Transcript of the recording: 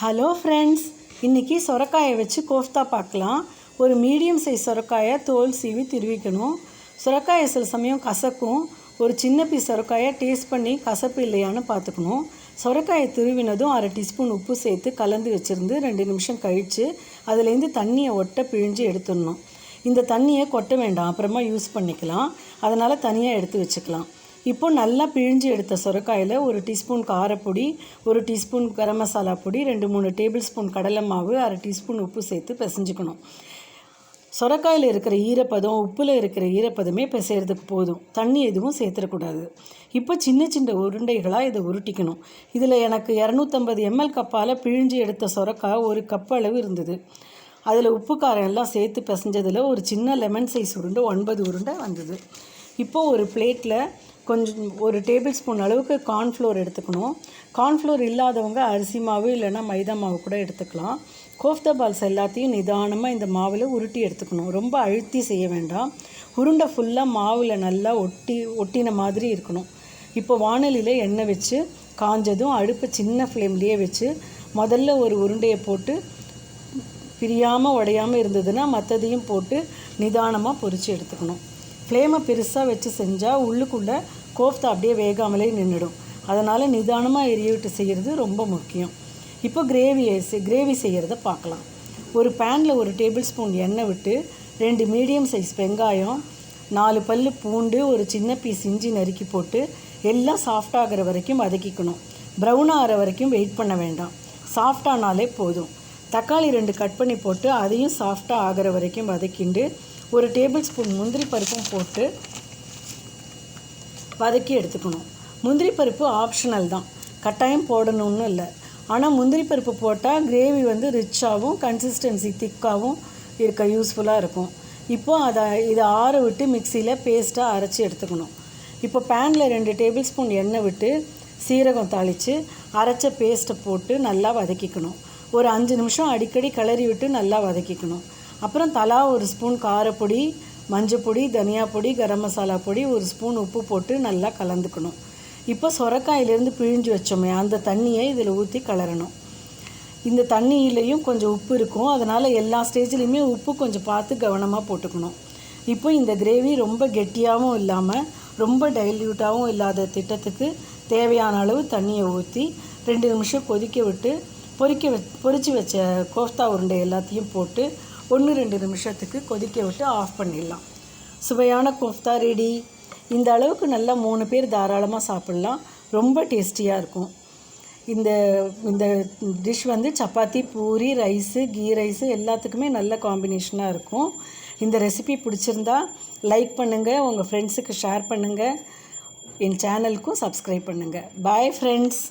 Hello friends, இன்றைக்கி சொரக்காயை வச்சு கோஃப்தா பார்க்கலாம். ஒரு மீடியம் சைஸ் சொரக்காயை தோல் சீவி திருவிக்கணும். சொரக்காயை சில சமயம் கசக்கும். ஒரு சின்ன பீஸ் சொரக்காயை டேஸ்ட் பண்ணி கசப்பு இல்லையான்னு பார்த்துக்கணும். சொரக்காயை திருவினதும் 1/2 டீஸ்பூன் உப்பு சேர்த்து கலந்து வச்சுருந்து 2 நிமிஷம் கழித்து அதுலேருந்து தண்ணியை பிழிஞ்சு எடுத்துடணும். இந்த தண்ணியை கொட்ட வேண்டாம், அப்புறமா யூஸ் பண்ணிக்கலாம். அதனால் தனியாக எடுத்து வச்சுக்கலாம். இப்போ நல்லா பிழிஞ்சு எடுத்த சொரக்காயில் 1 டீஸ்பூன் காரப்பொடி, 1 டீஸ்பூன் கரம் மசாலா பொடி, 2-3 டேபிள் ஸ்பூன் கடலை மாவு, 1/2 டீஸ்பூன் உப்பு சேர்த்து பிசைஞ்சுக்கணும். சொரக்காயில் இருக்கிற ஈரப்பதம், உப்பில் இருக்கிற ஈரப்பதமே பிசைகிறதுக்கு போதும். தண்ணி எதுவும் சேர்த்துடக்கூடாது. இப்போ சின்ன சின்ன உருண்டைகளாக இதை உருட்டிக்கணும். இதில் எனக்கு 250 ml கப்பால் பிழிஞ்சு எடுத்த சொரக்காய் 1 கப் அளவு இருந்தது. அதில் உப்பு காரம் எல்லாம் சேர்த்து பிசைஞ்சதில் ஒரு சின்ன லெமன் சைஸ் உருண்டை 9 உருண்டை வந்தது. இப்போது ஒரு பிளேட்டில் கொஞ்சம் 1 டேபிள் ஸ்பூன் அளவுக்கு கார்ன்ஃப்ளோர் எடுத்துக்கணும். கார்ன்ஃப்ளோர் இல்லாதவங்க அரிசி மாவு இல்லைன்னா மைதா மாவு கூட எடுத்துக்கலாம். கோஃப்தா பால்ஸ் எல்லாத்தையும் நிதானமாக இந்த மாவில் உருட்டி எடுத்துக்கணும். ரொம்ப அழுத்தி செய்ய வேண்டாம். உருண்டை ஃபுல்லாக மாவில் நல்லா ஒட்டின மாதிரி இருக்கணும். இப்போ வாணலியில் எண்ணெய் வச்சு காஞ்சதும் அடுப்பை சின்ன ஃப்ளேம்லேயே வச்சு முதல்ல ஒரு உருண்டையை போட்டு பிரியாமல் உடையாமல் இருந்ததுன்னா மற்றதையும் போட்டு நிதானமாக பொரித்து எடுத்துக்கணும். ஃப்ளேமை பெருசாக வச்சு செஞ்சால் உள்ளுக்குள்ளே கோஃப்தா அப்படியே வேகாமலே நின்றுடும். அதனால் நிதானமாக எரிய விட்டு செய்கிறது ரொம்ப முக்கியம். இப்போ கிரேவி செய்கிறத பார்க்கலாம். ஒரு பேனில் 1 டேபிள் ஸ்பூன் எண்ணெய் விட்டு 2 மீடியம் சைஸ் வெங்காயம், 4 பல் பூண்டு, ஒரு சின்ன பீஸ் இஞ்சி நறுக்கி போட்டு எல்லாம் சாஃப்டாகிற வரைக்கும் வதக்கிக்கணும். ப்ரௌன் ஆகிற வரைக்கும் வெயிட் பண்ண வேண்டாம். சாஃப்டானாலே போதும். தக்காளி 2 கட் பண்ணி போட்டு அதையும் சாஃப்டாக ஆகிற வரைக்கும் வதக்கிண்டு 1 டேபிள் ஸ்பூன் முந்திரி பருப்பும் போட்டு வதக்கி எடுத்துக்கணும். முந்திரி பருப்பு ஆப்ஷனல் தான், கட்டாயம் போடணும்னு இல்லை. ஆனால் முந்திரி பருப்பு போட்டால் கிரேவி ரிச்சாகவும் கன்சிஸ்டன்சி திக்காகவும் இருக்க யூஸ்ஃபுல்லாக இருக்கும். இப்போது இதை ஆற விட்டு மிக்சியில் பேஸ்ட்டாக அரைச்சி எடுத்துக்கணும். இப்போ பேனில் 2 டேபிள் ஸ்பூன் எண்ணெய் விட்டு சீரகம் தாளித்து அரைச்ச பேஸ்ட்டை போட்டு நல்லா வதக்கிக்கணும். ஒரு 5 நிமிஷம் அடிக்கடி கிளறி விட்டு நல்லா வதக்கிக்கணும். அப்புறம் தலா 1 ஸ்பூன் காரப்பொடி, மஞ்சப்பொடி, தனியா பொடி, கரம் மசாலா பொடி, 1 ஸ்பூன் உப்பு போட்டு நல்லா கலந்துக்கணும். இப்போ சொரக்காயிலேருந்து பிழிஞ்சு வச்சோமே அந்த தண்ணியை இதில் ஊற்றி கலரணும். இந்த தண்ணியிலையும் கொஞ்சம் உப்பு இருக்கும். அதனால் எல்லா ஸ்டேஜ்லேயுமே உப்பு கொஞ்சம் பார்த்து கவனமாக போட்டுக்கணும். இப்போ இந்த கிரேவி ரொம்ப கெட்டியாகவும் இல்லாமல் ரொம்ப டைல்யூட்டாகவும் இல்லாத திட்டத்துக்கு தேவையான அளவு தண்ணியை ஊற்றி 2 நிமிஷம் கொதிக்க விட்டு பொரிச்சு வச்ச கோஃப்தா உருண்டை எல்லாத்தையும் போட்டு 1-2 நிமிஷத்துக்கு கொதிக்க விட்டு ஆஃப் பண்ணிடலாம். சுவையான கோஃப்தா ரெடி. இந்த அளவுக்கு நல்லா 3 பேர் தாராளமாக சாப்பிட்லாம். ரொம்ப டேஸ்டியாக இருக்கும். இந்த dish chapati, puri, rice, ghee rice எல்லாத்துக்குமே நல்ல காம்பினேஷனாக இருக்கும். இந்த ரெசிபி பிடிச்சிருந்தா லைக் பண்ணுங்கள், உங்கள் ஃப்ரெண்ட்ஸுக்கு ஷேர் பண்ணுங்கள், என் சேனலுக்கும் சப்ஸ்கிரைப் பண்ணுங்கள். Bye friends.